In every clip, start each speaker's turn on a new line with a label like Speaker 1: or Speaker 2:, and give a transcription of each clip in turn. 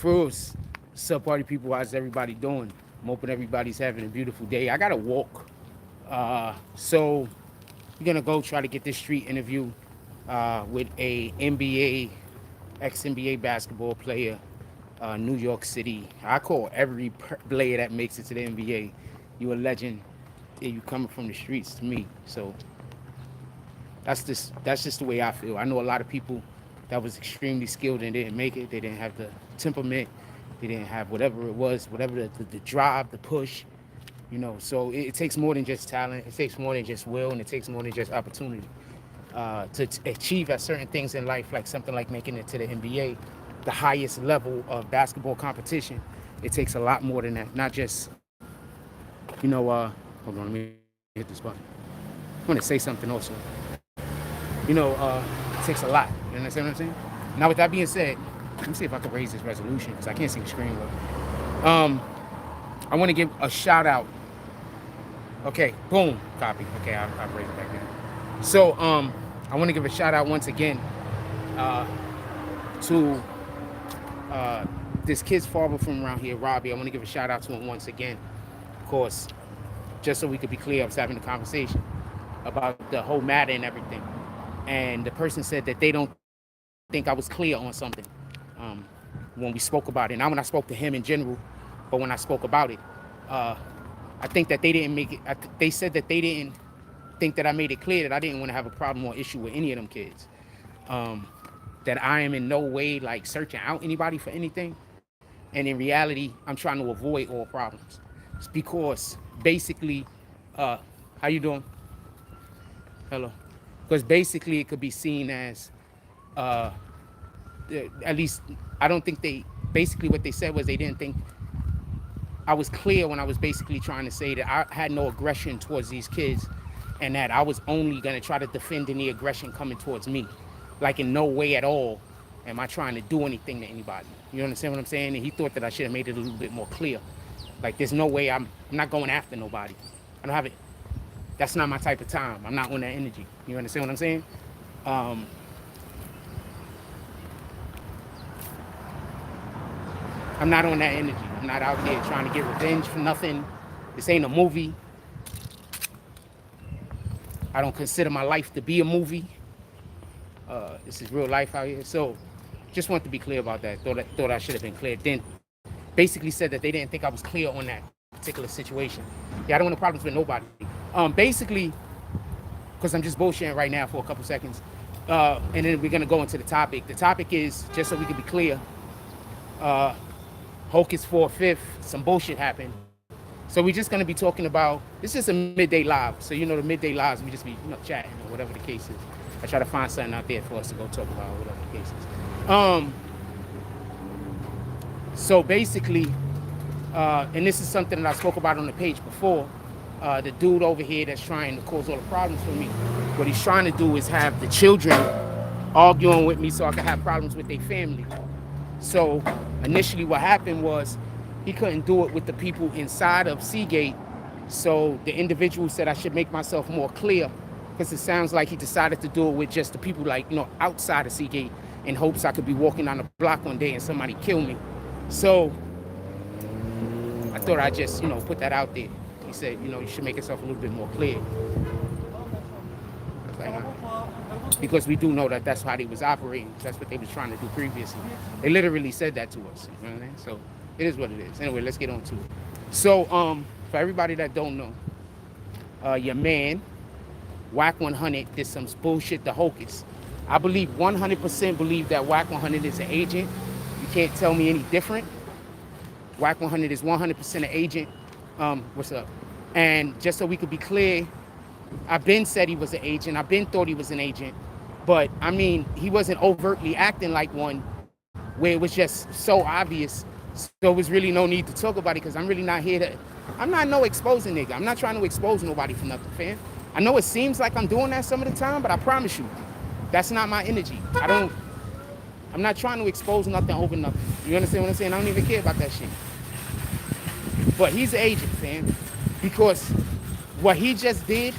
Speaker 1: First, sub party people, how's everybody doing? I'm hoping everybody's having a beautiful day. I gotta walk. So we're gonna go try to get this street interview with a NBA, ex-NBA basketball player, New York City. I call every player that makes it to the NBA, you a legend. You coming from the streets to me. So that's just the way I feel. I know a lot of people that was extremely skilled and didn't make it. They didn't have the temperament. They didn't have whatever it was, whatever the drive, the push. So it takes more than just talent. It takes more than just will, and it takes more than just opportunity to achieve at certain things in life, like something like making it to the NBA, the highest level of basketball competition. It takes a lot more than that. Not just, hold on, let me hit this button. I want to say something also. It takes a lot. You understand what I'm saying? Now, with that being said, let me see if I can raise this resolution because I can't see the screen well. I want to give a shout out. Okay, boom, copy. Okay, I'll raise it back down. So, I want to give a shout out once again to this kid's father from around here, Robbie. I want to give a shout out to him once again. Of course, just so we could be clear, I was having a conversation about the whole matter and everything. And the person said that they don't think I was clear on something when we spoke about it. Not when I spoke to him in general, but when I spoke about it. I think that they didn't make it. They said that they didn't think that I made it clear that I didn't want to have a problem or issue with any of them kids. That I am in no way like searching out anybody for anything. And in reality, I'm trying to avoid all problems. It's because basically, how you doing? Hello. Because basically it could be seen as, at least I don't think basically what they said was they didn't think I was clear when I was basically trying to say that I had no aggression towards these kids and that I was only going to try to defend any aggression coming towards me. Like in no way at all am I trying to do anything to anybody. You understand what I'm saying? And he thought that I should have made it a little bit more clear. Like there's no way I'm not going after nobody. I don't have it. That's not my type of time. I'm not on that energy. You understand what I'm saying? I'm not on that energy. I'm not out there trying to get revenge for nothing. This ain't a movie. I don't consider my life to be a movie. This is real life out here. So just want to be clear about that. Thought I should have been clear. Then basically said that they didn't think I was clear on that particular situation. Yeah, I don't want no problems with nobody. Basically, because I'm just bullshitting right now for a couple seconds. And then we're going to go into the topic. The topic is, just so we can be clear, Hocus 4/5, some bullshit happened. So we're just going to be talking about, this is a midday live. So the midday lives, we just be chatting or whatever the case is. I try to find something out there for us to go talk about, whatever the case is. So basically, and this is something that I spoke about on the page before, the dude over here that's trying to cause all the problems for me, what he's trying to do is have the children arguing with me so I can have problems with their family. So initially what happened was he couldn't do it with the people inside of Seagate. So the individual said I should make myself more clear because it sounds like he decided to do it with just the people outside of Seagate in hopes I could be walking down the block one day and somebody kill me. So I thought I'd just, put that out there. He said, you should make yourself a little bit more clear. Because we do know that that's how they was operating. That's what they was trying to do previously. They literally said that to us. You know what I mean? So it is what it is. Anyway, let's get on to it. So for everybody that don't know, your man, Wack 100, did some bullshit to Hocus. I believe 100% believe that Wack 100 is an agent. You can't tell me any different. Wack 100 is 100% an agent. What's up? And just so we could be clear, I've been said he was an agent. I've been thought he was an agent. But, I mean, he wasn't overtly acting like one where it was just so obvious. So there was really no need to talk about it because I'm really not here to... I'm not no exposing nigga. I'm not trying to expose nobody for nothing, fam. I know it seems like I'm doing that some of the time, but I promise you, that's not my energy. I'm not trying to expose nothing over nothing. You understand what I'm saying? I don't even care about that shit. But he's an agent, fam. Because what he just did,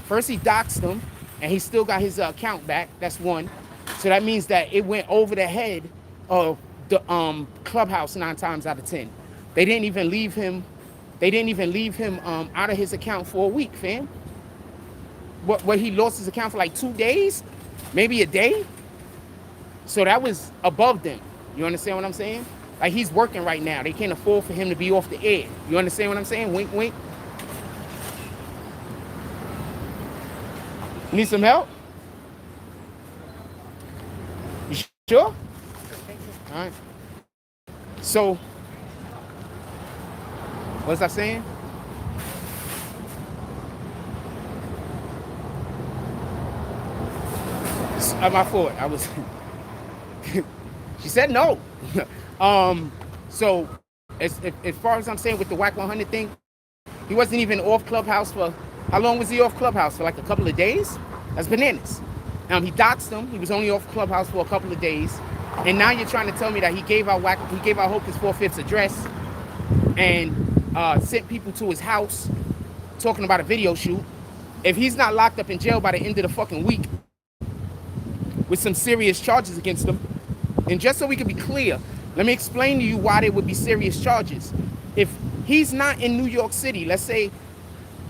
Speaker 1: first he doxed him, and he still got his account back. That's one. So that means that it went over the head of the clubhouse 9 times out of 10. They didn't even leave him. They didn't even leave him out of his account for a week, fam. What he lost his account for like 2 days, maybe a day. So that was above them. You understand what I'm saying? Like, he's working right now. They can't afford for him to be off the air. You understand what I'm saying? Wink, wink. Need some help? You sure? All right. So, what was I saying? My fault. I was. She said no. So, as far as I'm saying with the Wack 100 thing, he wasn't even off Clubhouse for, how long was he off Clubhouse? For like a couple of days? That's bananas. He doxed him. He was only off Clubhouse for a couple of days. And now you're trying to tell me that he gave out Hocus 4/5 address and sent people to his house talking about a video shoot. If he's not locked up in jail by the end of the fucking week with some serious charges against him, and just so we can be clear, let me explain to you why there would be serious charges. If he's not in New York City, let's say,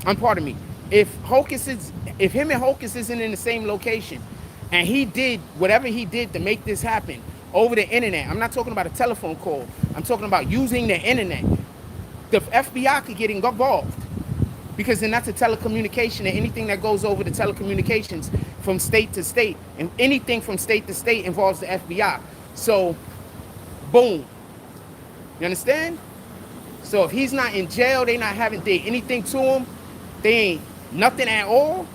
Speaker 1: pardon me, if him and Hocus isn't in the same location, and he did whatever he did to make this happen over the internet, I'm not talking about a telephone call, I'm talking about using the internet, the FBI could get involved, because then that's a telecommunication, and anything that goes over the telecommunications from state to state, and anything from state to state involves the FBI. So, boom. You understand? So if he's not in jail, they not having anything to him, they ain't nothing at all,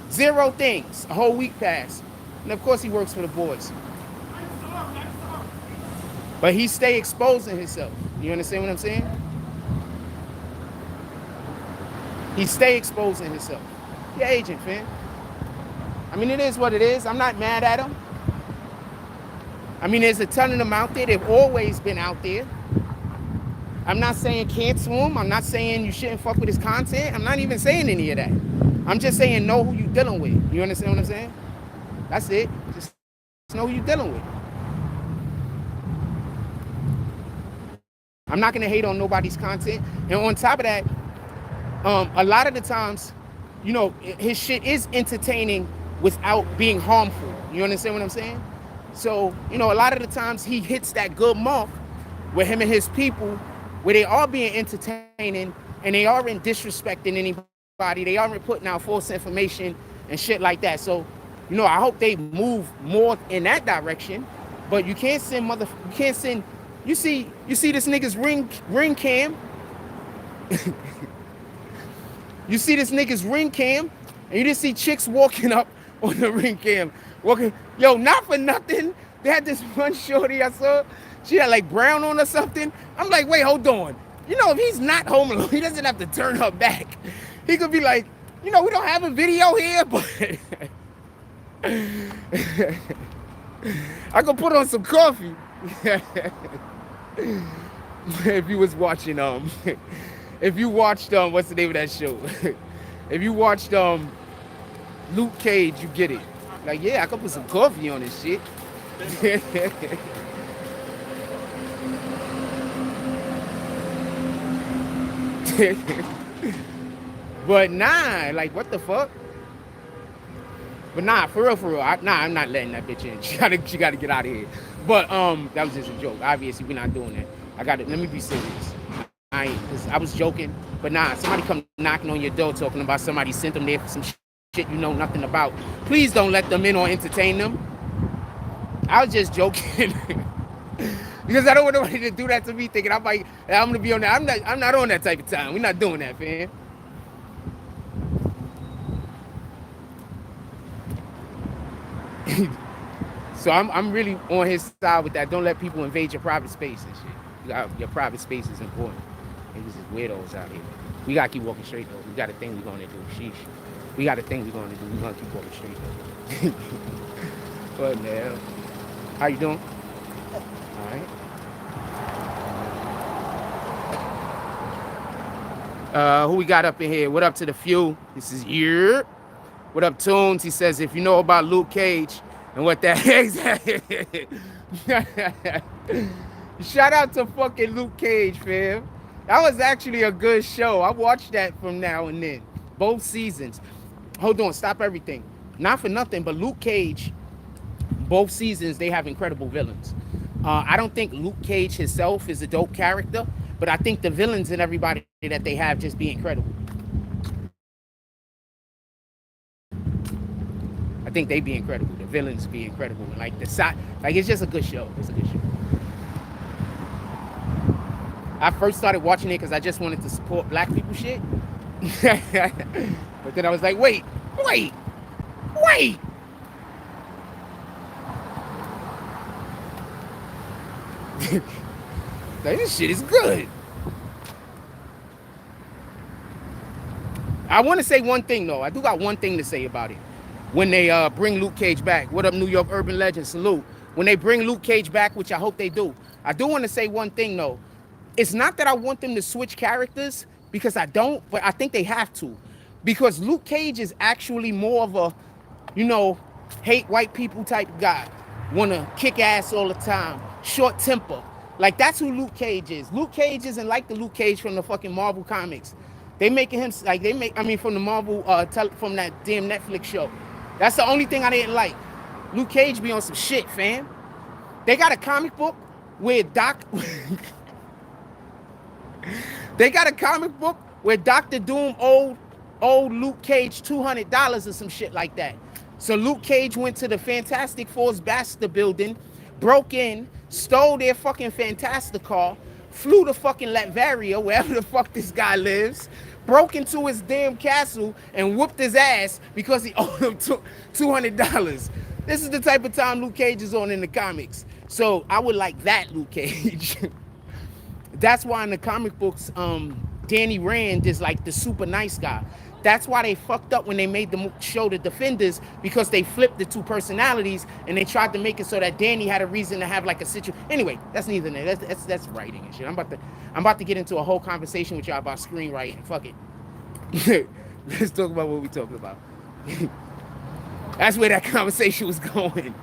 Speaker 1: 0 things, a whole week passed. And of course he works for the boys. But he stay exposing himself. You understand what I'm saying? He stay exposing himself. Your agent, fam. I mean, it is what it is. I'm not mad at him. I mean, there's a ton of them out there. They've always been out there. I'm not saying cancel him. I'm not saying you shouldn't fuck with his content. I'm not even saying any of that. I'm just saying know who you're dealing with. You understand what I'm saying? That's it. Just know who you're dealing with. I'm not going to hate on nobody's content. And on top of that, a lot of the times, you know, his shit is entertaining without being harmful. You understand what I'm saying? So, you know, a lot of the times he hits that good mark with him and his people, where they are being entertaining and they aren't disrespecting anybody. They aren't putting out false information and shit like that. So, you know, I hope they move more in that direction. But you can't send you see this nigga's ring cam. You see this nigga's ring cam, and you just see chicks walking up on the ring cam. Yo, not for nothing. They had this one shorty I saw. She had like brown on or something. I'm like, wait, hold on. You know, if he's not home alone, he doesn't have to turn her back. He could be like, you know, we don't have a video here, but I could put on some coffee. If you was watching, if you watched, what's the name of that show? If you watched, Luke Cage, you get it. Like, yeah, I could put some coffee on this shit. But nah, like, what the fuck? But nah, for real, I'm not letting that bitch in. She gotta get out of here. But that was just a joke. Obviously, we're not doing that. Let me be serious. I was joking, but nah, somebody come knocking on your door talking about somebody sent them there for some shit you know nothing about. Please don't let them in or entertain them. I was just joking. Because I don't want nobody to do that to me, thinking I'm gonna be on that. I'm not on that type of time. We're not doing that, man. So I'm really on his side with that. Don't let people invade your private space and shit. Your private space is important. Niggas is weirdos out here. We gotta keep walking straight though. We got a thing we're gonna do. Sheesh. We got a thing we're gonna do. We're gonna keep walking straight though. What the hell? How you doing? Alright. Who we got up in here? What up to the few? This is Year. What up, Tunes? He says, if you know about Luke Cage and what that exactly. Shout out to fucking Luke Cage, fam. That was actually a good show. I watched that from now and then. Both seasons. Hold on, stop everything. Not for nothing, but Luke Cage, both seasons, they have incredible villains. I don't think Luke Cage himself is a dope character, but I think the villains and everybody that they have just be incredible. I think they be incredible. The villains be incredible. Like the side, like it's just a good show. It's a good show. I first started watching it because I just wanted to support black people shit. But then I was like, wait. Like, this shit is good. I want to say one thing though. I do got one thing to say about it. When they bring Luke Cage back, what up, New York Urban Legend? Salute. When they bring Luke Cage back, which I hope they do, I do want to say one thing though. It's not that I want them to switch characters, because I don't, but I think they have to. Because Luke Cage is actually more of a, you know, hate white people type guy. Wanna kick ass all the time. Short temper. Like, that's who Luke Cage is. Luke Cage isn't like the Luke Cage from the fucking Marvel comics. They making him, like, from the Marvel, from that damn Netflix show. That's the only thing I didn't like. Luke Cage be on some shit, fam. They got a comic book where They got a comic book where Dr. Doom owed Luke Cage $200 or some shit like that. So Luke Cage went to the Fantastic Four's Baxter building, broke in, stole their fucking Fantastic car, flew to fucking Latveria, wherever the fuck this guy lives, broke into his damn castle and whooped his ass because he owed him $200. This is the type of time Luke Cage is on in the comics. So I would like that Luke Cage. That's why in the comic books, Danny Rand is like the super nice guy. That's why they fucked up when they made the show The Defenders, because they flipped the two personalities and they tried to make it so that Danny had a reason to have like a situation. Anyway, that's neither there. That's writing and shit. I'm about to get into a whole conversation with y'all about screenwriting. Fuck it. Let's talk about what we talking about. That's where that conversation was going.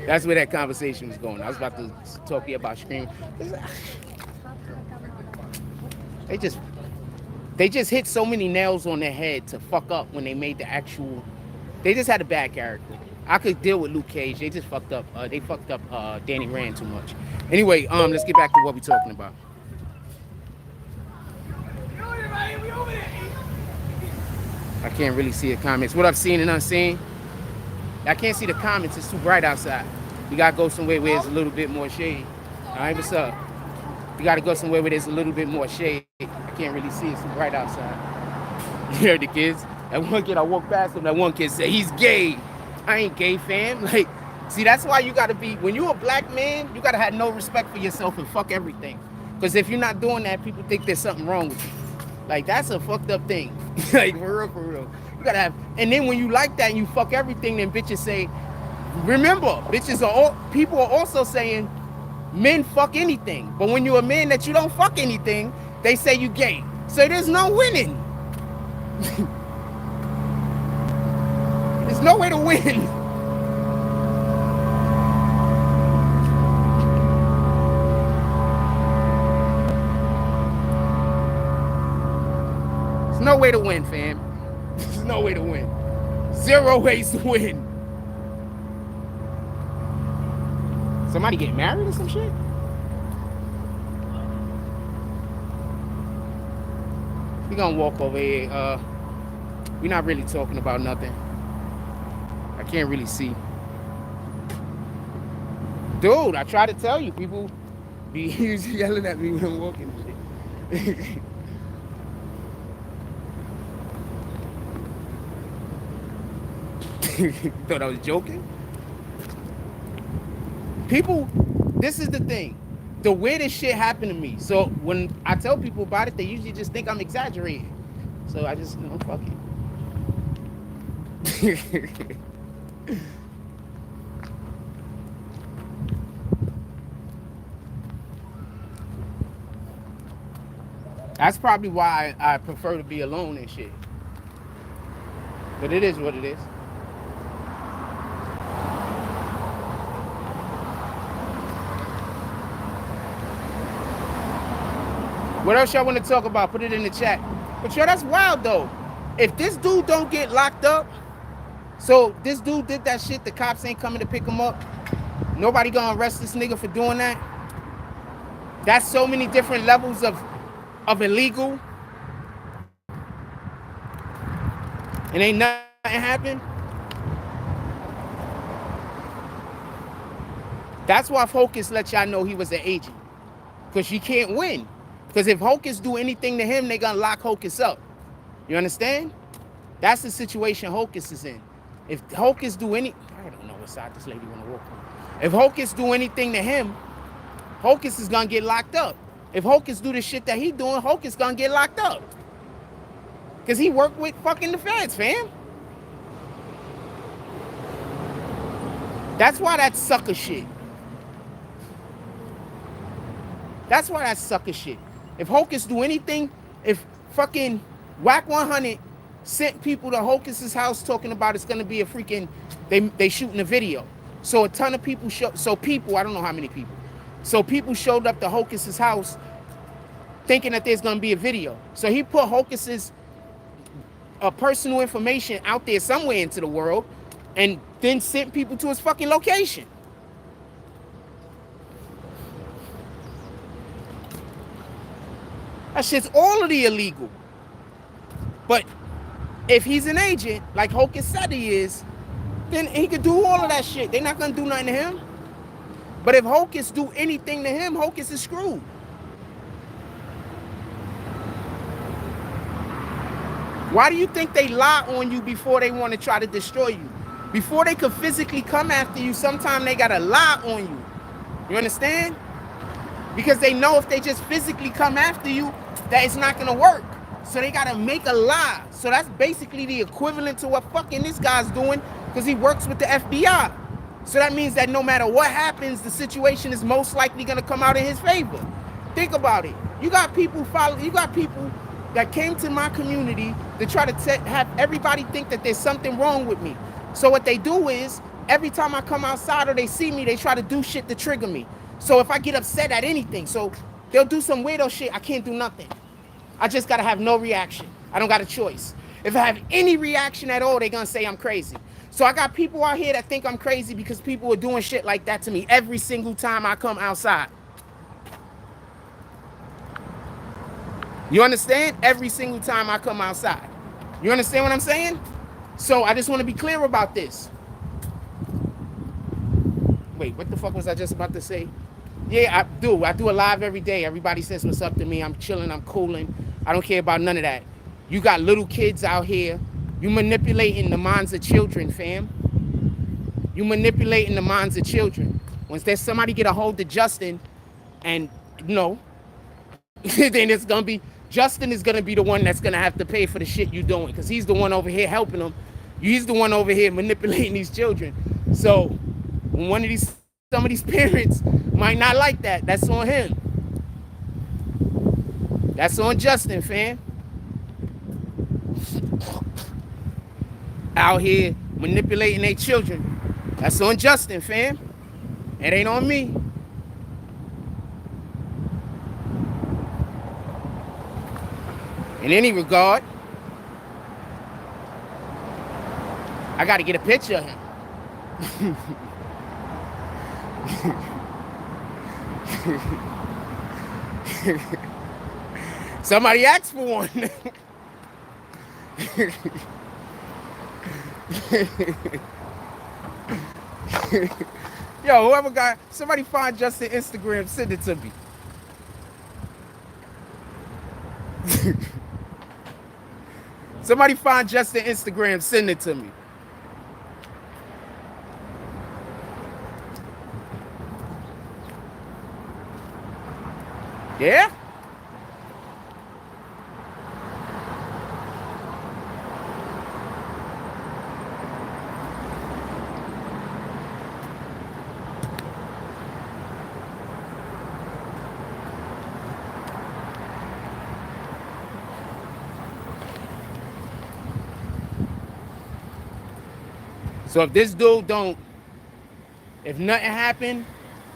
Speaker 1: That's where that conversation was going. I was about to talk to you about Scream. They just hit so many nails on their head to fuck up when they made the actual. They just had a bad character. I could deal with Luke Cage. They just fucked up. They fucked up Danny Rand too much. Anyway, let's get back to what we're talking about. I can't really see the comments. What I've seen and unseen. I can't see the comments. It's too bright outside. You gotta go somewhere where there's a little bit more shade. All right, what's up? You gotta go somewhere where there's a little bit more shade. I can't really see. It's too bright outside. You heard the kids? That one kid, I walked past him. That one kid said, he's gay. I ain't gay, fam. Like, see, that's why you gotta be, when you're a black man, you gotta have no respect for yourself and fuck everything. Because if you're not doing that, people think there's something wrong with you. Like, that's a fucked up thing. Like, for real. You gotta have, and then when you like that and you fuck everything, then bitches say, remember, people are also saying men fuck anything. But when you're a man that you don't fuck anything, they say you gay. So there's no winning. There's no way to win. There's no way to win, fam. There's no way to win. 0 ways to win. Somebody get married or some shit? We gonna walk over here. We're not really talking about nothing. I can't really see. Dude, I try to tell you, people be yelling at me when I'm walking and shit. Thought I was joking? People, this is the thing. The weirdest shit happened to me. So when I tell people about it, they usually just think I'm exaggerating. So I just, fuck it. That's probably why I prefer to be alone and shit. But it is what it is. What else y'all want to talk about? Put it in the chat. But yo, that's wild though. If this dude don't get locked up, so this dude did that shit, the cops ain't coming to pick him up. Nobody gonna arrest this nigga for doing that. That's so many different levels of illegal. And ain't nothing happened. That's why Hocus let y'all know he was an agent. Because you can't win. Because if Hocus do anything to him, they gonna lock Hocus up. You understand? That's the situation Hocus is in. If Hocus do any... I don't know what side this lady wanna walk on. If Hocus do anything to him, Hocus is gonna get locked up. If Hocus do the shit that he doing, Hocus gonna get locked up. Because he worked with fucking the feds, fam. That's why that sucker shit. That's why that sucker shit. If Hocus do anything, if fucking Wack 100 sent people to Hocus's house talking about it's gonna be a freaking, they shooting a video. So a ton of people I don't know how many people. So people showed up to Hocus's house thinking that there's gonna be a video. So he put Hocus's personal information out there somewhere into the world and then sent people to his fucking location. That shit's all of the illegal. But if he's an agent, like Hocus said he is, then he could do all of that shit. They're not gonna do nothing to him. But if Hocus do anything to him, Hocus is screwed. Why do you think they lie on you before they want to try to destroy you? Before they could physically come after you, sometimes they gotta lie on you. You understand? Because they know if they just physically come after you, that it's not gonna work. So they gotta make a lie. So that's basically the equivalent to what fucking this guy's doing, because he works with the FBI. So that means that no matter what happens, the situation is most likely gonna come out in his favor. Think about it. You got people that came to my community to try to have everybody think that there's something wrong with me. So what they do is, every time I come outside or they see me, they try to do shit to trigger me. So if I get upset at anything, so they'll do some weirdo shit, I can't do nothing. I just gotta have no reaction. I don't got a choice. If I have any reaction at all, they're gonna say I'm crazy. So I got people out here that think I'm crazy because people are doing shit like that to me every single time I come outside. You understand? Every single time I come outside. You understand what I'm saying? So I just want to be clear about this. Wait, what the fuck was I just about to say? Yeah, I do a live every day. Everybody says what's up to me. I'm chilling, I'm cooling. I don't care about none of that. You got little kids out here. You manipulating the minds of children, fam. You manipulating the minds of children. Once there's somebody get a hold of Justin, and then it's gonna be, Justin is gonna be the one that's gonna have to pay for the shit you doing, because he's the one over here helping them. He's the one over here manipulating these children. So when some of these parents might not like that, that's on him. That's on Justin, fam. Out here manipulating their children. That's on Justin, fam. It ain't on me. In any regard, I got to get a picture of him. Somebody asked for one. Yo, whoever got, somebody find Justin Instagram, send it to me. Somebody find Justin Instagram, send it to me. Yeah? So if this dude don't, if nothing happened,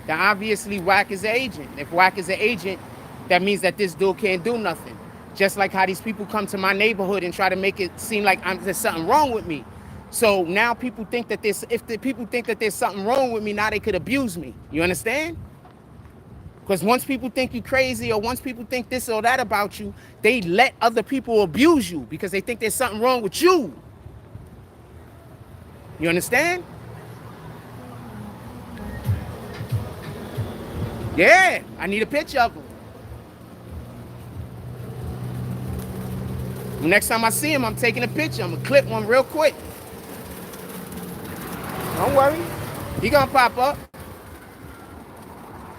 Speaker 1: then obviously Wack is an agent. If Wack is an agent, that means that this dude can't do nothing. Just like how these people come to my neighborhood and try to make it seem like there's something wrong with me. So now people think that if the people think that there's something wrong with me, now they could abuse me. You understand? Because once people think you crazy, or once people think this or that about you, they let other people abuse you because they think there's something wrong with you. You understand? Yeah, I need a picture of him. Next time I see him, I'm taking a picture. I'm gonna clip one real quick. Don't worry, he gonna pop up.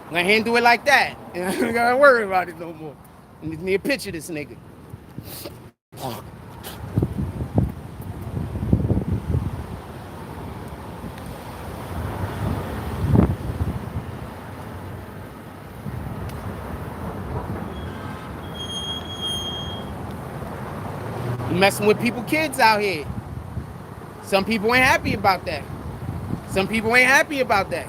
Speaker 1: I'm gonna handle it like that. I don't gotta worry about it no more. I need a picture of this nigga. Messing with people, kids out here. Some people ain't happy about that. Some people ain't happy about that.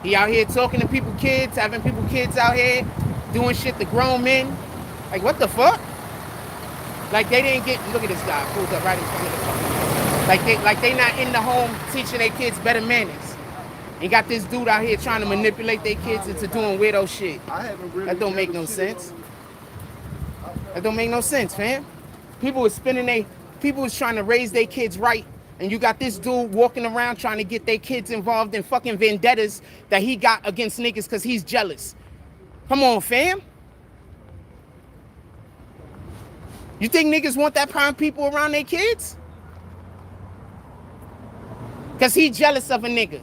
Speaker 1: He out here talking to people, kids, having people, kids out here doing shit to grown men. Like, what the fuck? Like they didn't get. Look at this guy pulled up right in front of the fucking. Like they not in the home teaching their kids better manners. And got this dude out here trying to manipulate their kids into doing weirdo shit. That don't make no sense. That don't make no sense, fam. People was trying to raise their kids right, and you got this dude walking around trying to get their kids involved in fucking vendettas that he got against niggas because he's jealous. Come on, fam. You think niggas want that kind of people around their kids? Because he jealous of a nigga.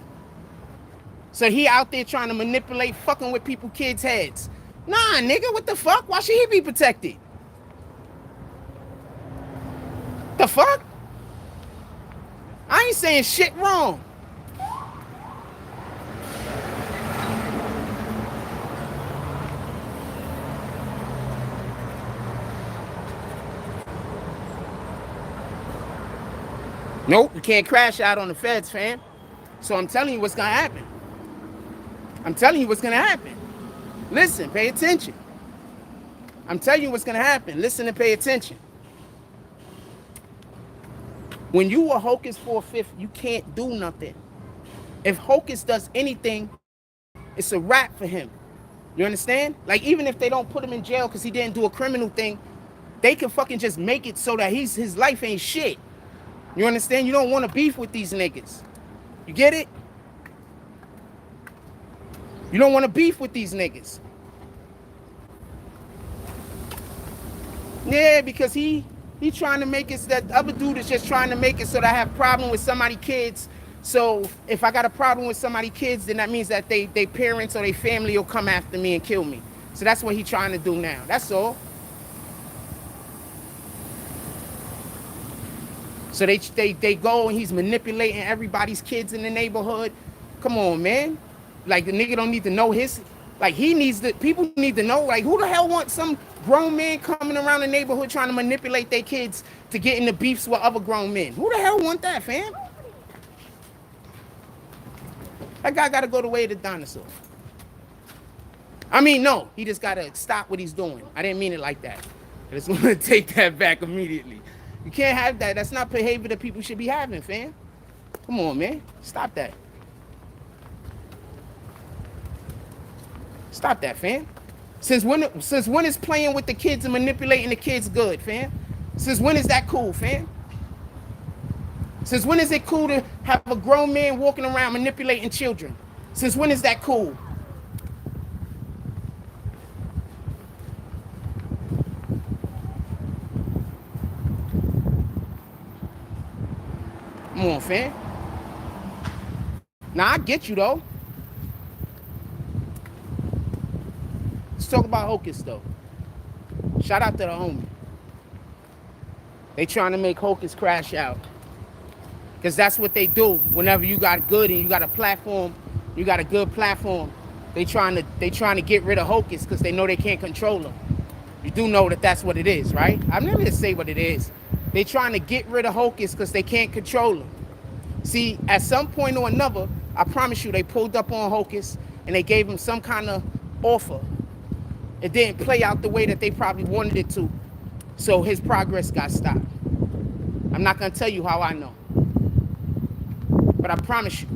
Speaker 1: So he out there trying to manipulate, fucking with people, kids' heads. Nah, nigga, what the fuck? Why should he be protected? The fuck? I ain't saying shit wrong. Nope, you can't crash out on the feds, fam. So I'm telling you what's gonna happen. I'm telling you what's gonna happen. Listen, pay attention. I'm telling you what's gonna happen. Listen and pay attention. When you are Hocus for a fifth, you can't do nothing. If Hocus does anything, it's a wrap for him. You understand? Like, even if they don't put him in jail because he didn't do a criminal thing, they can fucking just make it so that his life ain't shit. You understand? You don't want to beef with these niggas. You get it? You don't want to beef with these niggas. Yeah, because he trying to make it so that the other dude is just trying to make it so that I have a problem with somebody's kids. So if I got a problem with somebody's kids, then that means that they parents or their family will come after me and kill me. So that's what he's trying to do now. That's all. So they go and he's manipulating everybody's kids in the neighborhood. Come on, man. Like, the nigga don't need to know his, like, people need to know, like, who the hell wants some grown man coming around the neighborhood trying to manipulate their kids to get into beefs with other grown men? Who the hell want that, fam? That guy got to go the way of the dinosaur. I mean, no, he just got to stop what he's doing. I didn't mean it like that. I just want to take that back immediately. You can't have that. That's not behavior that people should be having, fam. Come on, man. Stop that. Stop that, fam. Since when is playing with the kids and manipulating the kids good, fam? Since when is that cool, fam? Since when is it cool to have a grown man walking around manipulating children? Since when is that cool? Come on, fam. Now, I get you, though. Let's talk about Hocus, though. Shout out to the homie. They trying to make Hocus crash out. Because that's what they do whenever you got good and you got a platform, you got a good platform. They trying to get rid of Hocus because they know they can't control him. You do know that that's what it is, right? I'm never going to say what it is. They trying to get rid of Hocus because they can't control him. See, at some point or another, I promise you, they pulled up on Hocus and they gave him some kind of offer. It didn't play out the way that they probably wanted it to. So his progress got stopped. I'm not going to tell you how I know. But I promise you,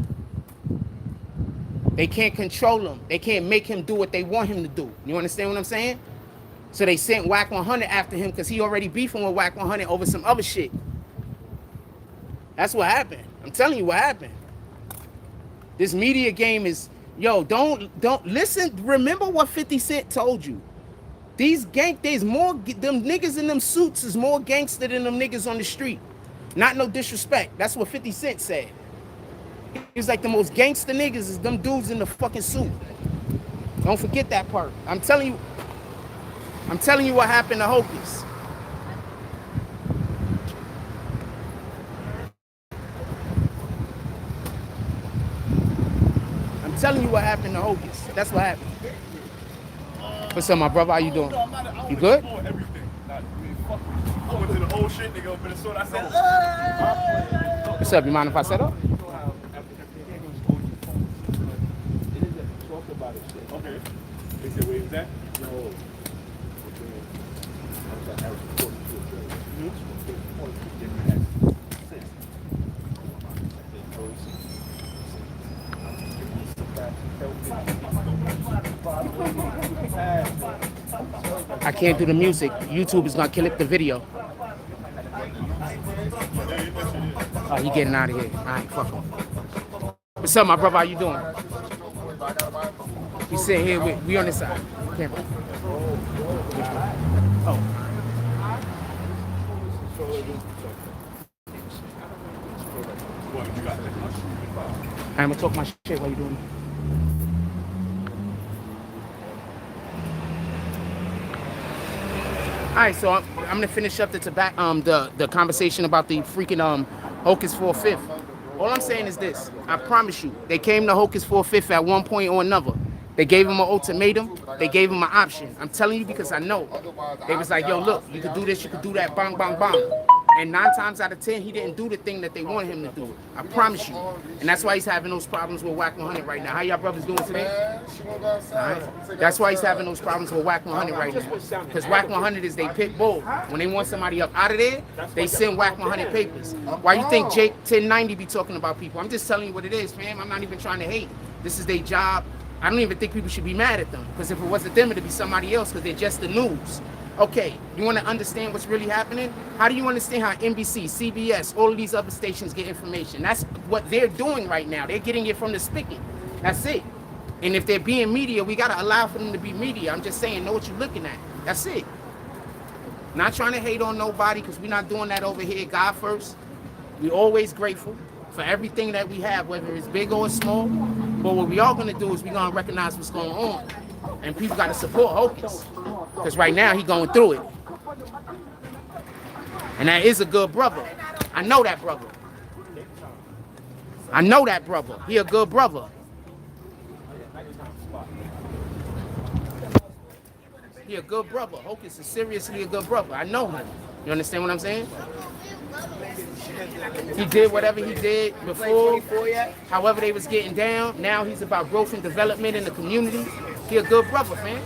Speaker 1: they can't control him. They can't make him do what they want him to do. You understand what I'm saying? So they sent Wack 100 after him because he already beefing with Wack 100 over some other shit. That's what happened. I'm telling you what happened. This media game is, yo, don't listen. Remember what 50 Cent told you. There's more, them niggas in them suits is more gangster than them niggas on the street. Not no disrespect. That's what 50 Cent said. He's like, the most gangster niggas is them dudes in the fucking suit. Don't forget that part. I'm telling you what happened to Hocus. I'm telling you what happened to Hocus. That's what happened. What's up, my brother? How you doing? You good?
Speaker 2: I went to the whole shit, nigga, up in the store. I said,
Speaker 1: What's up? You mind if I set up?
Speaker 2: okay. They said, where is that? No.
Speaker 1: I can't do the music. YouTube is gonna clip the video. Oh, he getting out of here. All right, fuck him. What's up, my brother? How you doing? We sitting here with, we on this side. Camera. Oh. I'm gonna talk my shit while you doing it. All right, so I'm gonna finish up the conversation about the freaking Hocus 4/5. All I'm saying is this: I promise you, they came to Hocus 4/5 at one point or another. They gave him an ultimatum. They gave him an option. I'm telling you because I know. They was like, yo, look, you could do this, you could do that, bang, bang, bang. And 9 times out of 10, he didn't do the thing that they wanted him to do. I promise you. And that's why he's having those problems with Wack 100 right now. How y'all brothers doing today? All right. That's why he's having those problems with Wack 100 right now. Because Wack 100 is they pit bull. When they want somebody up out of there, they send Wack 100 papers. Why you think Jake 1090 be talking about people? I'm just telling you what it is, fam. I'm not even trying to hate. This is their job. I don't even think people should be mad at them. Because if it wasn't them, it'd be somebody else because they're just the news. Okay, you want to understand what's really happening? How do you understand how NBC, CBS, all of these other stations get information? That's what they're doing right now. They're getting it from the spigot. That's it. And if they're being media, we got to allow for them to be media. I'm just saying, know what you're looking at. That's it. Not trying to hate on nobody because we're not doing that over here. God first. We're always grateful for everything that we have, whether it's big or small. But what we are going to do is we're going to recognize what's going on. And people got to support Hocus. Because right now, he's going through it. And that is a good brother. I know that brother. I know that brother. He a good brother. He a good brother. Hocus is seriously a good brother. I know him. You understand what I'm saying? He did whatever he did before. However they was getting down. Now he's about growth and development in the community. He a good brother, man.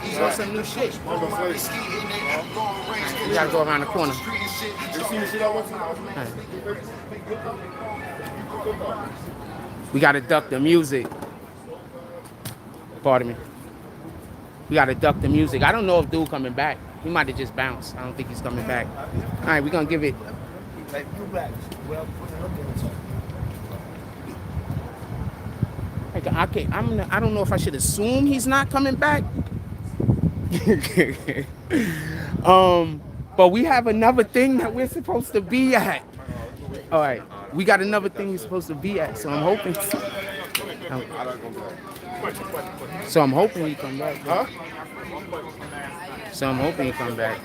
Speaker 1: He's on some new shit. Right. We gotta go around the corner. Right. We gotta duck the music. Pardon me. We gotta duck the music. I don't know if dude coming back. He might have just bounced. I don't think he's coming back. All right, we're gonna give it. I don't know if I should assume he's not coming back. But we have another thing that we're supposed to be at. All right, we got another thing we're supposed to be at. So I'm hoping. So I'm hoping he come back. Huh? So I'm hoping he come back.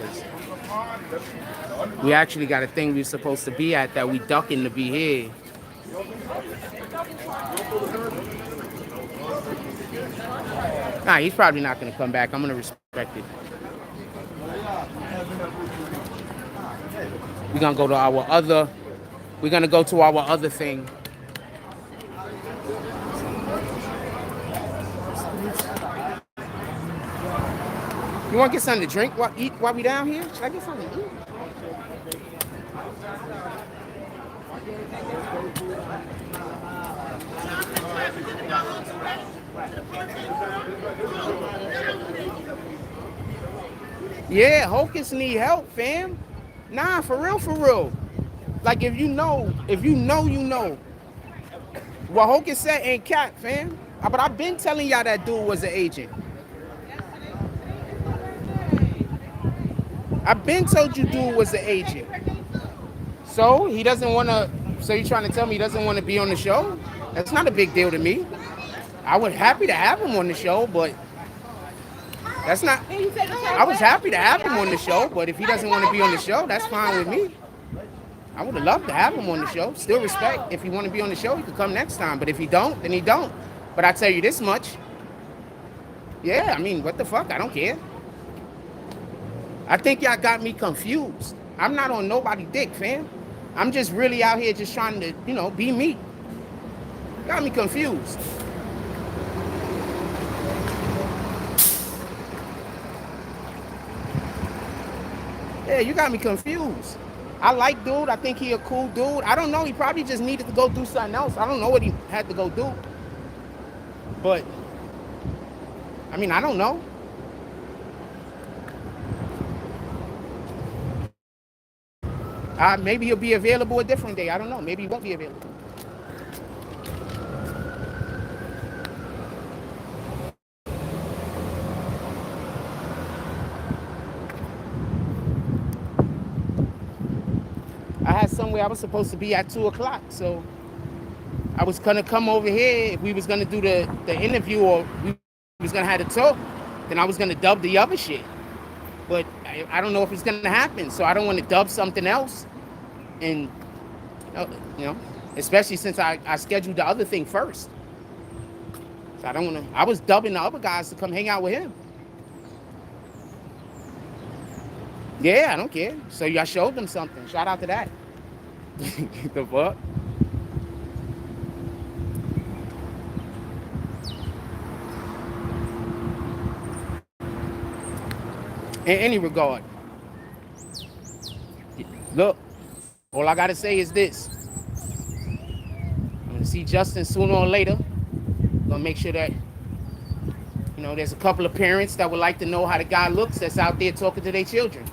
Speaker 1: We actually got a thing we're supposed to be at that we ducking to be here. Nah, he's probably not going to come back. I'm going to respect it. We're going to go to our other We're gonna go to our other thing. You want to get something to drink while eat while we down here? Should I get something to eat? Yeah, Hocus need help, fam. Nah, for real, for real. Like if you know, you know. What Hocus said ain't cap, fam. But I've been telling y'all that dude was an agent. I've been told you dude was an agent. So he doesn't want to. So you trying to tell me he doesn't want to be on the show? That's not a big deal to me. I was happy to have him on the show, but that's not. I was happy to have him on the show, but if he doesn't want to be on the show, that's fine with me. I would have loved to have him on the show. Still respect. If he want to be on the show, he could come next time. But if he don't, then he don't. But I tell you this much. Yeah, I mean, what the fuck? I don't care. I think y'all got me confused. I'm not on nobody's dick, fam. I'm just really out here just trying to, you know, be me. Got me confused. Yeah, you got me confused. I like dude. I think he a cool dude. I don't know. He probably just needed to go do something else. I don't know what he had to go do. But, I mean, I don't know. Maybe he'll be available a different day. I don't know. Maybe he won't be available. I had somewhere I was supposed to be at 2 o'clock, so I was gonna come over here. If we was gonna do the interview or we was gonna have the talk, then I was gonna dub the other shit. But I don't know if it's gonna happen, so I don't want to dub something else. And you know, especially since I scheduled the other thing first. So I don't want to. I was dubbing the other guys to come hang out with him. Yeah, I don't care. So y'all showed them something. Shout out to that. The fuck? In any regard, look, all I gotta say is this. I'm gonna see Justin sooner or later. Gonna make sure that, you know, there's a couple of parents that would like to know how the guy looks that's out there talking to their children.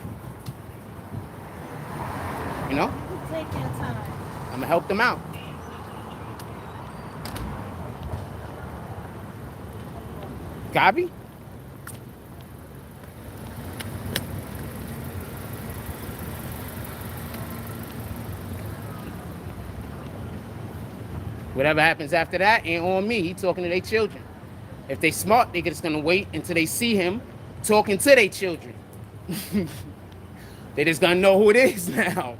Speaker 1: You know?
Speaker 3: Take your time.
Speaker 1: I'm gonna help them out. Copy? Whatever happens after that ain't on me. He talking to their children. If they smart, they just gonna wait until they see him talking to their children. They just gonna know who it is now.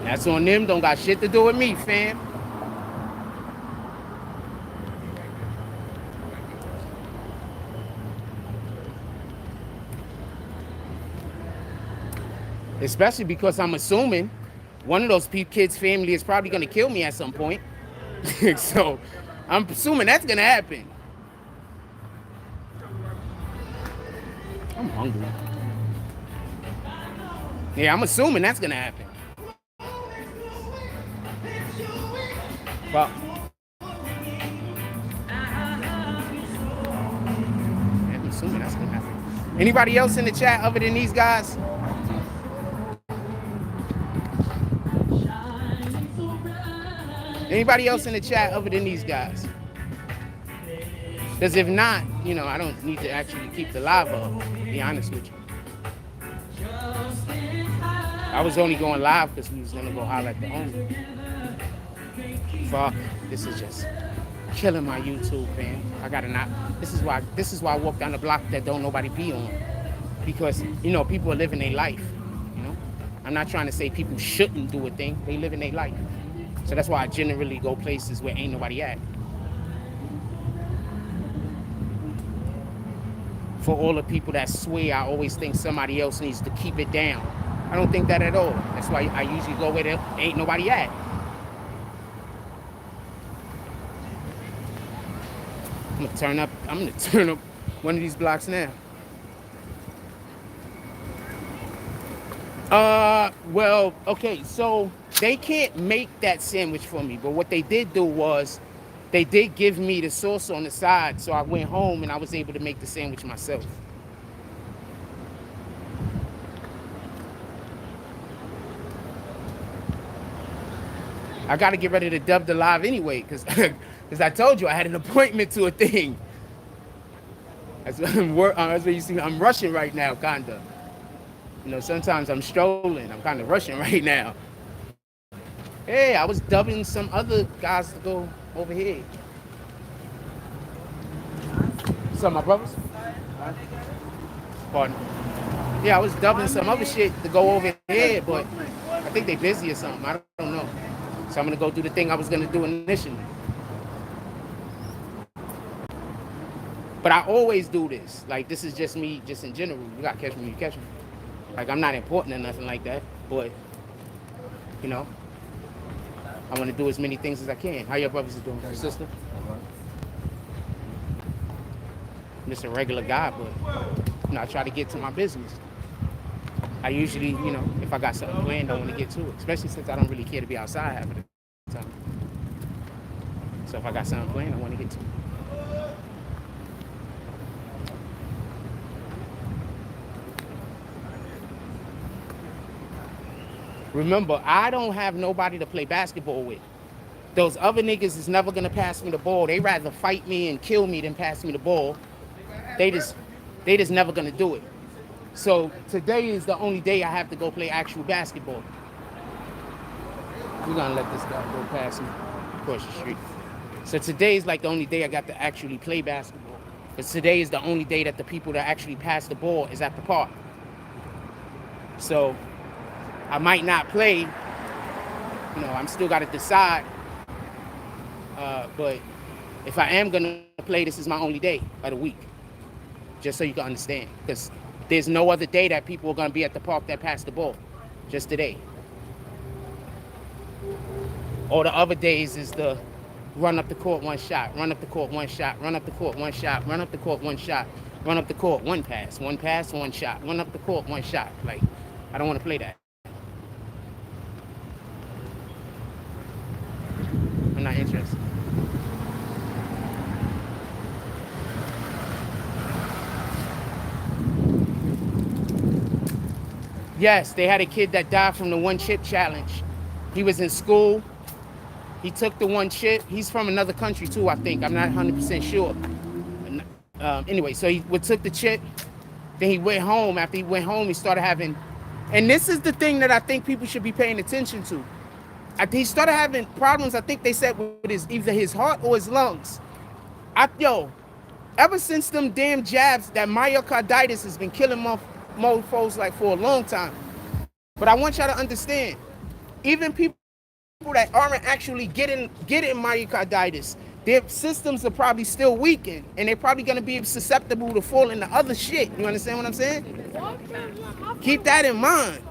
Speaker 1: That's on them. Don't got shit to do with me, fam. Especially because I'm assuming one of those kids' family is probably going to kill me at some point. So I'm assuming that's going to happen. I'm hungry. Yeah, I'm assuming that's going to happen. But I'm assuming that's going to happen. Anybody else in the chat other than these guys? Anybody else in the chat other than these guys? Because if not, you know, I don't need to actually keep the live up, to be honest with you. I was only going live because we was going to go holler at the owner. Fuck, this is just killing my YouTube, man. I gotta not. This is why I walk down the block that don't nobody be on. Because, you know, people are living their life, you know. I'm not trying to say people shouldn't do a thing. They living their life. So that's why I generally go places where ain't nobody at. For all the people that swear I always think somebody else needs to keep it down. I don't think that at all. That's why I usually go where there ain't nobody at. I'm gonna turn up one of these blocks now. Well, okay, so they can't make that sandwich for me, but what they did do was they did give me the sauce on the side, so I went home and I was able to make the sandwich myself. I got to get ready to dub the live anyway, because I told you I had an appointment to a thing. That's what you see. I'm rushing right now, kinda. You know, sometimes I'm strolling. I'm kind of rushing right now. Hey, I was dubbing some other guys to go over here. Some of my brothers? Pardon. Yeah, I was dubbing some other shit to go over here, but I think they busy or something. I don't know. So I'm gonna go do the thing I was gonna do initially. But I always do this. Like, this is just me, just in general. You gotta catch me when you catch me. Like, I'm not important or nothing like that, but, you know, I want to do as many things as I can. How your brothers are doing, sister? I'm just a regular guy, but, you know, I try to get to my business. I usually, you know, if I got something planned, I want to get to it, especially since I don't really care to be outside half of the time. So if I got something planned, I want to get to it. Remember, I don't have nobody to play basketball with. Those other niggas is never gonna pass me the ball. They rather fight me and kill me than pass me the ball. They just never gonna do it. So today is the only day I have to go play actual basketball. We're gonna let this guy go past me across the street. So today is like the only day I got to actually play basketball. Because today is the only day that the people that actually pass the ball is at the park. So I might not play, you know, I'm still got to decide. But if I am going to play, this is my only day of the week. Just so you can understand. Because there's no other day that people are going to be at the park that pass the ball. Just today. All the other days is the run up the court, one shot, run up the court, one shot, run up the court, one shot, run up the court, one shot, run up the court, one pass, one shot, run up the court, one shot. Like, I don't want to play that. I'm not interested. Yes, they had a kid that died from the one chip challenge. He was in school. He took the one chip. He's from another country too, I think. I'm not 100% sure. Anyway, so he took the chip. Then he went home. After he went home, he started having, and this is the thing that I think people should be paying attention to. He started having problems, I think they said, with either his heart or his lungs. Ever since them damn jabs, that myocarditis has been killing mofos like for a long time. But I want y'all to understand, even people that aren't actually getting myocarditis, their systems are probably still weakened, and they're probably going to be susceptible to fall into other shit. You understand what I'm saying? Keep that in mind.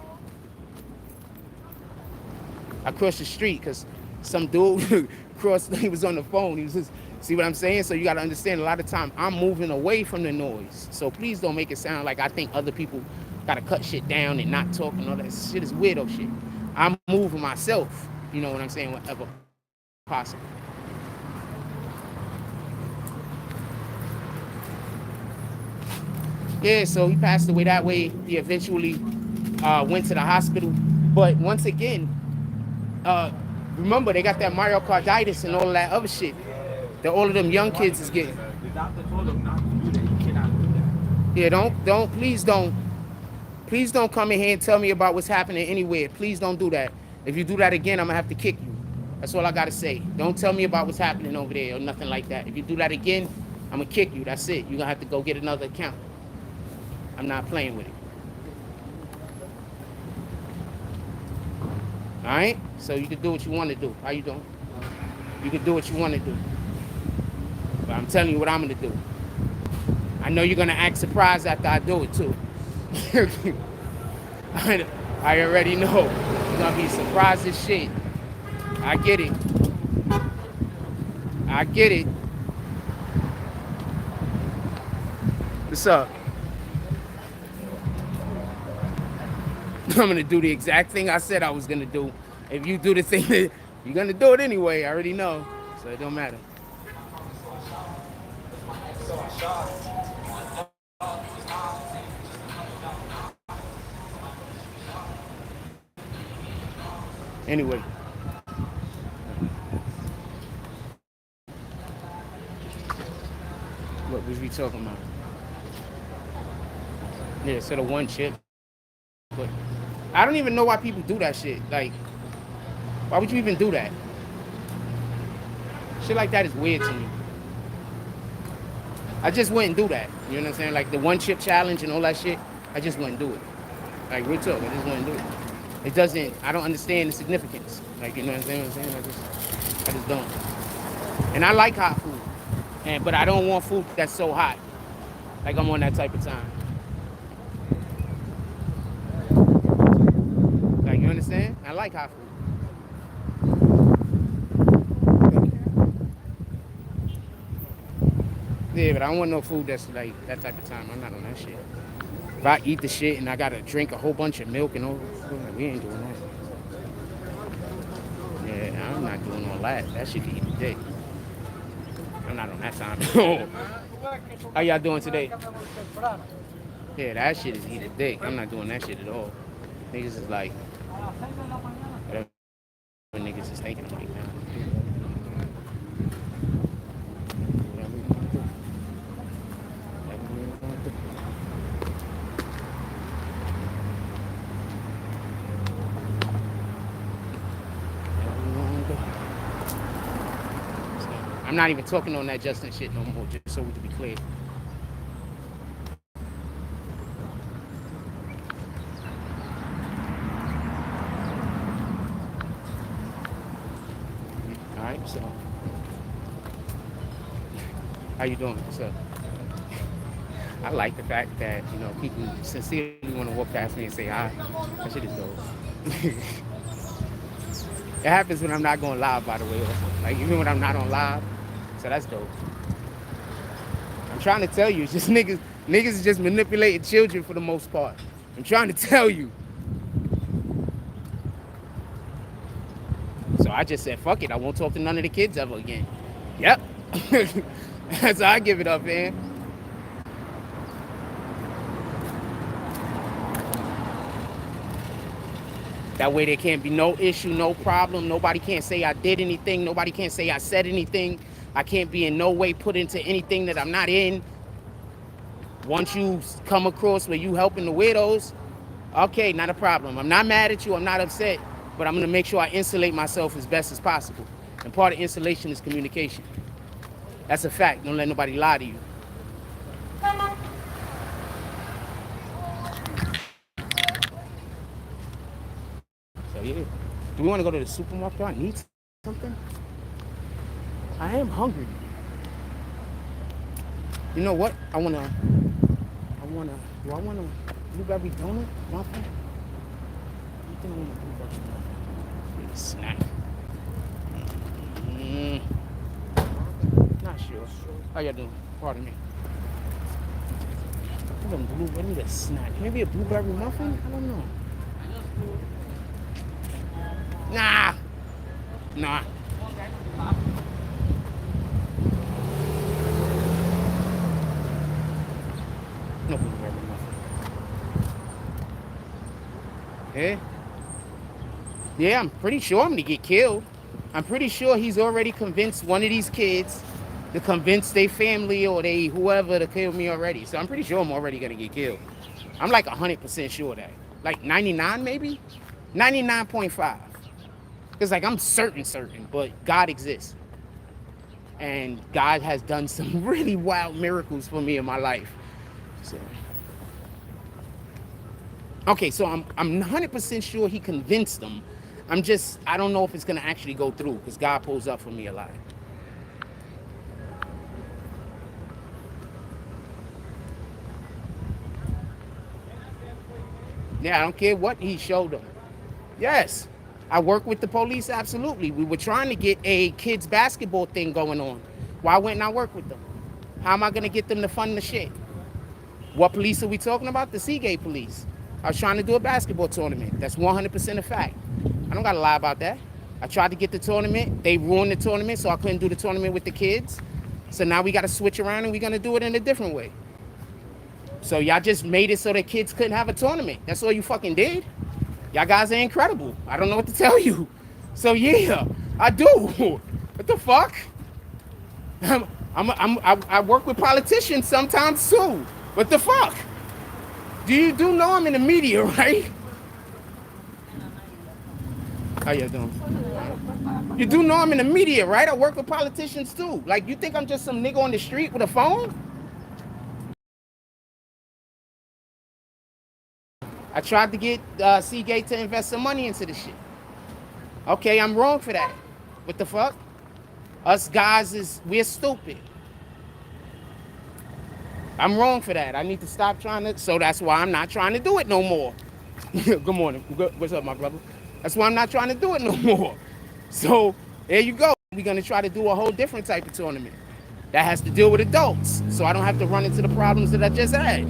Speaker 1: I crossed the street because some dude he was on the phone. He was just, see what I'm saying? So you got to understand, a lot of time I'm moving away from the noise. So please don't make it sound like I think other people got to cut shit down and not talk and all that shit is weirdo shit. I'm moving myself, you know what I'm saying, whatever possible. Yeah, so he passed away that way. He eventually went to the hospital. But once again, remember, they got that myocarditis and all of that other shit that all of them young kids is getting.
Speaker 3: The doctor told him not to do that. You cannot do that.
Speaker 1: Yeah, please don't come in here and tell me about what's happening anywhere. Please don't do that. If you do that again, I'm gonna have to kick you. That's all I gotta say. Don't tell me about what's happening over there or nothing like that. If you do that again, I'm gonna kick you. That's it. You're gonna have to go get another account. I'm not playing with it. All right? So you can do what you want to do. How you doing? You can do what you want to do. But I'm telling you what I'm going to do. I know you're going to act surprised after I do it, too. I already know. You're gonna be surprised as shit. I get it. I get it. What's up? I'm gonna do the exact thing I said I was gonna do. If you do the thing that you're gonna do it anyway, I already know. So it don't matter. Anyway. What was we talking about? Yeah, so the one chip. But I don't even know why people do that shit. Like, why would you even do that? Shit like that is weird to me. I just wouldn't do that. You know what I'm saying? Like the one chip challenge and all that shit, I just wouldn't do it. Like real talk, I just wouldn't do it. It doesn't, I don't understand the significance. Like, you know what I'm saying? I just don't. And I like hot food. But I don't want food that's so hot. Like I'm on that type of time. Like, you understand? I like hot food. Yeah, but I don't want no food that's like that type of time. I'm not on that shit. If I eat the shit and I gotta drink a whole bunch of milk and all, we ain't doing that. Yeah, I'm not doing all that. That shit can eat the dick. I'm not on that time. How y'all doing today? Yeah, that shit is eat a dick. I'm not doing that shit at all. Niggas is like, whatever niggas is thinking like now. I'm not even talking on that Justin shit no more, just so we can be clear. All right, so how you doing? What's up? I like the fact that, you know, people sincerely want to walk past me and say hi. That shit is dope. It happens when I'm not going live, by the way. Like, even when I'm not on live. So that's dope. I'm trying to tell you, it's just niggas is just manipulating children for the most part. I'm trying to tell you. So I just said, fuck it, I won't talk to none of the kids ever again. Yep. That's how I give it up, man. That way there can't be no issue, no problem. Nobody can't say I did anything. Nobody can't say I said anything. I can't be in no way put into anything that I'm not in. Once you come across where you helping the widows, okay, not a problem. I'm not mad at you. I'm not upset. But I'm going to make sure I insulate myself as best as possible. And part of insulation is communication. That's a fact. Don't let nobody lie to you. So, yeah. Do we want to go to the supermarket? Do I need something? I am hungry. You know what? Do I want a blueberry donut? Muffin? I think I want a blueberry muffin. Need a snack. Not sure. How y'all doing? Pardon me. I need a snack. Maybe a blueberry muffin? I don't know. Nah. No blueberry muffin. Yeah, I'm pretty sure I'm gonna get killed. I'm pretty sure he's already convinced one of these kids to convince their family or they whoever to kill me already. So I'm pretty sure I'm already gonna get killed. I'm like 100% sure of that. Like 99 maybe? 99.5. Because like I'm certain, but God exists. And God has done some really wild miracles for me in my life. So okay, so I'm 100% sure he convinced them. I don't know if it's gonna actually go through because God pulls up for me a lot. Yeah, I don't care what he showed them. Yes. I work with the police, absolutely. We were trying to get a kids basketball thing going on. Why wouldn't I work with them? How am I going to get them to fund the shit? What police are we talking about? The Seagate police. I was trying to do a basketball tournament. That's 100% a fact. I don't got to lie about that. I tried to get the tournament. They ruined the tournament, so I couldn't do the tournament with the kids. So now we got to switch around and we're going to do it in a different way. So y'all just made it so that kids couldn't have a tournament. That's all you fucking did. Y'all guys are incredible. I don't know what to tell you. So yeah, I do. What the fuck? I work with politicians sometimes too. What the fuck? You do know I'm in the media, right? How you doing? You do know I'm in the media, right? I work with politicians too. Like, you think I'm just some nigga on the street with a phone? I tried to get Seagate to invest some money into this shit. Okay, I'm wrong for that. What the fuck? Us guys we're stupid. I'm wrong for that. I need to stop trying to, so that's why I'm not trying to do it no more. Good morning. What's up, my brother? That's why I'm not trying to do it no more. So there you go. We're going to try to do a whole different type of tournament that has to deal with adults, so I don't have to run into the problems that I just had.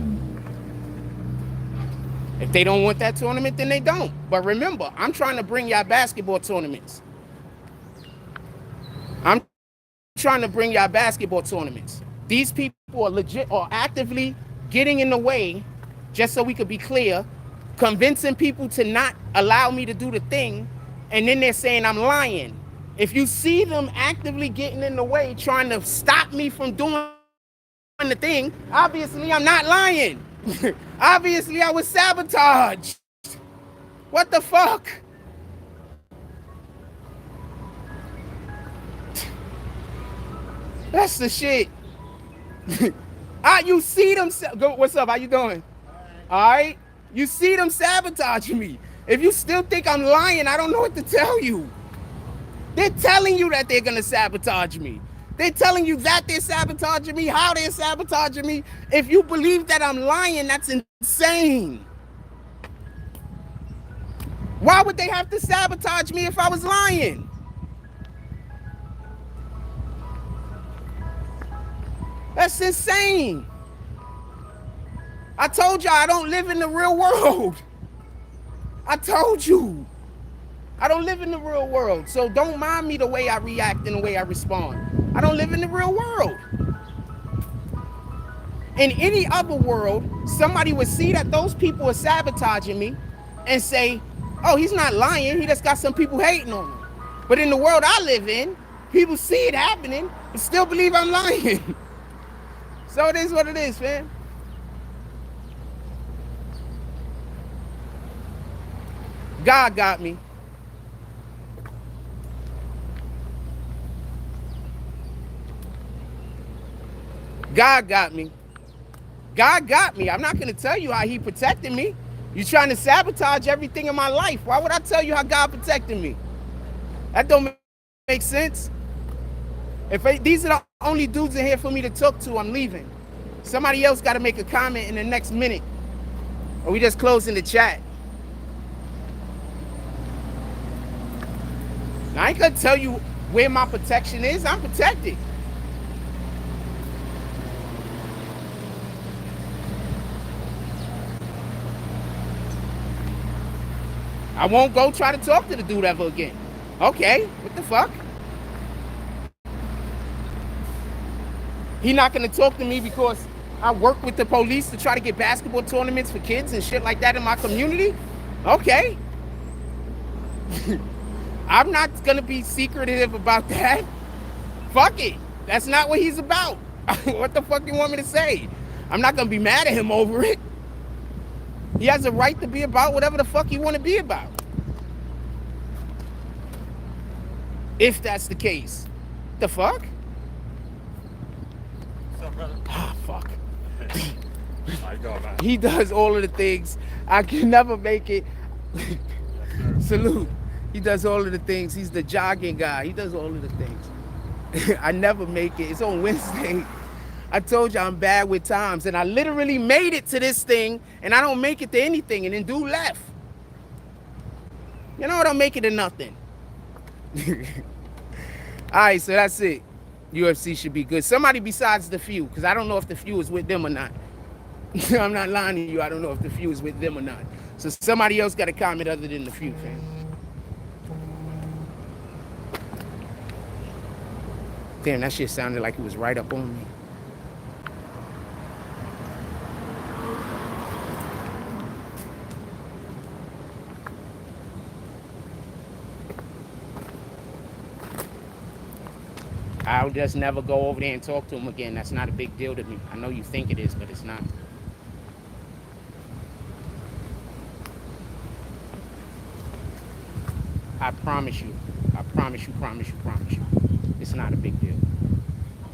Speaker 1: If they don't want that tournament, then they don't. But remember, I'm trying to bring y'all basketball tournaments. I'm trying to bring y'all basketball tournaments. These people are legit or actively getting in the way, just so we could be clear, convincing people to not allow me to do the thing, and then they're saying I'm lying. If you see them actively getting in the way, trying to stop me from doing the thing, obviously I'm not lying. Obviously I was sabotaged. What the fuck? That's the shit. You see them. What's up? How you doing? All right. You see them sabotaging me. If you still think I'm lying, I don't know what to tell you. They're telling you that they're gonna sabotage me. They're telling you that they're sabotaging me, how they're sabotaging me. If you believe that I'm lying, that's insane. Why would they have to sabotage me if I was lying? That's insane. I told y'all I don't live in the real world. I told you. I don't live in the real world. So don't mind me the way I react and the way I respond. I don't live in the real world. In any other world, somebody would see that those people are sabotaging me and say, oh, he's not lying. He just got some people hating on him. But in the world I live in, people see it happening and still believe I'm lying. So it is what it is, man. God got me. God got me. God got me. I'm not going to tell you how he protected me. You're trying to sabotage everything in my life. Why would I tell you how God protected me? That don't make sense. These are the only dudes in here for me to talk to, I'm leaving. Somebody else got to make a comment in the next minute, or we just closing the chat. Now, I ain't going to tell you where my protection is. I'm protected. I won't go try to talk to the dude ever again. Okay, what the fuck? He not gonna talk to me because I work with the police to try to get basketball tournaments for kids and shit like that in my community? Okay. I'm not gonna be secretive about that. Fuck it. That's not what he's about. What the fuck you want me to say? I'm not gonna be mad at him over it. He has a right to be about whatever the fuck he want to be about. If that's the case. The fuck?
Speaker 2: What's up, brother?
Speaker 1: Ah, fuck.
Speaker 2: How you going, man?
Speaker 1: He does all of the things. I can never make it. Salute. He does all of the things. He's the jogging guy. He does all of the things. I never make it. It's on Wednesday. I told you I'm bad with times, and I literally made it to this thing, and I don't make it to anything, and then dude left. You know what? Don't make it to nothing. All right, so that's it. UFC should be good. Somebody besides the few, because I don't know if the few is with them or not. I'm not lying to you. I don't know if the few is with them or not. So somebody else got a comment other than the few, fam. Damn, that shit sounded like it was right up on me. I'll just never go over there and talk to him again. That's not a big deal to me. I know you think it is, but it's not. I promise you. I promise you, promise you, promise you. It's not a big deal.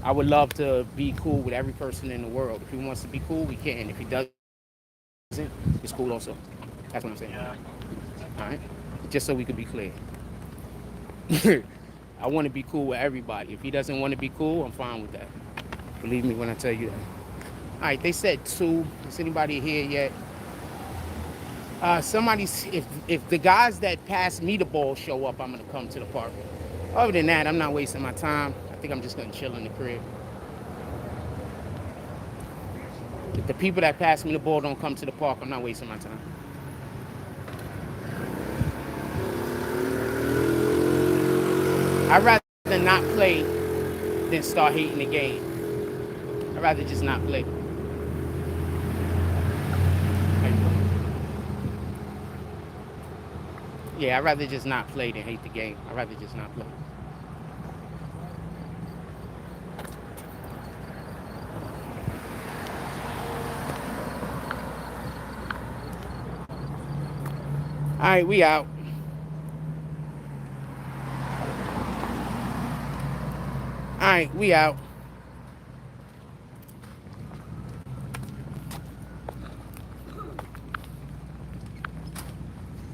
Speaker 1: I would love to be cool with every person in the world. If he wants to be cool, we can. If he doesn't, it's cool also. That's what I'm saying. All right? Just so we can be clear. I want to be cool with everybody. If he doesn't want to be cool, I'm fine with that. Believe me when I tell you that. All right, they said 2. Is anybody here yet? If the guys that pass me the ball show up, I'm going to come to the park. Other than that, I'm not wasting my time. I think I'm just going to chill in the crib. If the people that pass me the ball don't come to the park, I'm not wasting my time. I'd rather not play than start hating the game. I'd rather just not play. Yeah, I'd rather just not play than hate the game. I'd rather just not play. All right, we out. All right, we out.